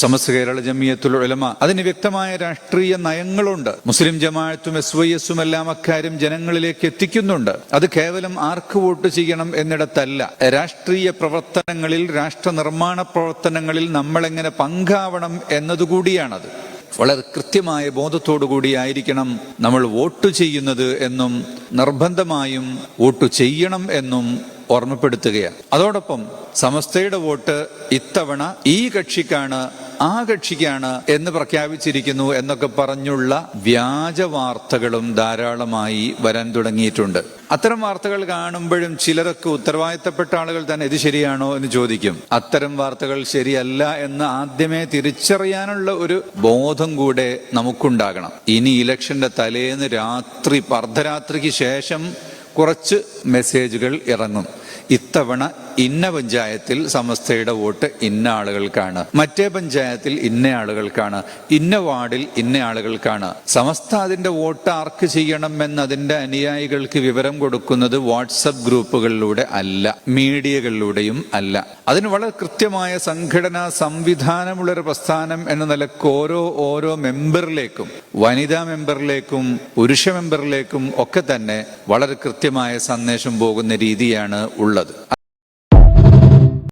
സമസ്ത കേരള ജമിയത്തുൽ ഉലമ അതിന് വ്യക്തമായ രാഷ്ട്രീയ നയങ്ങളുണ്ട്. മുസ്ലിം ജമാഅത്തും SYS എല്ലാം അക്കാര്യം ജനങ്ങളിലേക്ക് എത്തിക്കുന്നുണ്ട്. അത് കേവലം ആർക്ക് വോട്ട് ചെയ്യണം എന്നിടത്തല്ല, രാഷ്ട്രീയ പ്രവർത്തനങ്ങളിൽ, രാഷ്ട്ര നിർമ്മാണ പ്രവർത്തനങ്ങളിൽ നമ്മളെങ്ങനെ പങ്കാവണം എന്നതുകൂടിയാണത്. വളരെ കൃത്യമായ ബോധത്തോടു കൂടിയായിരിക്കണം നമ്മൾ വോട്ട് ചെയ്യുന്നത് എന്നും നിർബന്ധമായും വോട്ട് ചെയ്യണം എന്നും ഓർമ്മപ്പെടുത്തുകയാണ്. അതോടൊപ്പം സമസ്തയുടെ വോട്ട് ഇത്തവണ ഈ കക്ഷിക്കാണ്, ആ കക്ഷിക്കാണ് എന്ന് പ്രഖ്യാപിച്ചിരിക്കുന്നു എന്നൊക്കെ പറഞ്ഞുള്ള വ്യാജ വാർത്തകളും ധാരാളമായി വരാൻ തുടങ്ങിയിട്ടുണ്ട്. അത്തരം വാർത്തകൾ കാണുമ്പോഴും ചിലരൊക്കെ ഉത്തരവാദിത്തപ്പെട്ട ആളുകൾ തന്നെ ഇത് ശരിയാണോ എന്ന് ചോദിക്കും. അത്തരം വാർത്തകൾ ശരിയല്ല എന്ന് ആദ്യമേ തിരിച്ചറിയാനുള്ള ഒരു ബോധം കൂടെ നമുക്കുണ്ടാകണം. ഇനി ഇലക്ഷന്റെ തലേന്ന് രാത്രി, അർദ്ധരാത്രിക്ക് ശേഷം കുറച്ച് മെസ്സേജുകൾ ഇറങ്ങും. ഇത്തവണ ഇന്ന പഞ്ചായത്തിൽ സമസ്തയുടെ വോട്ട് ഇന്ന ആളുകൾക്കാണ്, മറ്റേ പഞ്ചായത്തിൽ ഇന്ന ആളുകൾക്കാണ്, ഇന്ന വാർഡിൽ ഇന്ന ആളുകൾക്കാണ്. സമസ്ത അതിന്റെ വോട്ട് ആർക്ക് ചെയ്യണമെന്ന് അതിന്റെ അനുയായികൾക്ക് വിവരം കൊടുക്കുന്നത് വാട്സപ്പ് ഗ്രൂപ്പുകളിലൂടെ അല്ല, മീഡിയകളിലൂടെയും അല്ല. അതിന് വളരെ കൃത്യമായ സംഘടനാ സംവിധാനമുള്ളൊരു പ്രസ്ഥാനം എന്ന നിലക്ക് ഓരോ മെമ്പറിലേക്കും, വനിതാ മെമ്പറിലേക്കും പുരുഷ മെമ്പറിലേക്കും ഒക്കെ തന്നെ വളരെ കൃത്യമായ സന്ദേശം പോകുന്ന രീതിയാണ് ഉള്ളത്.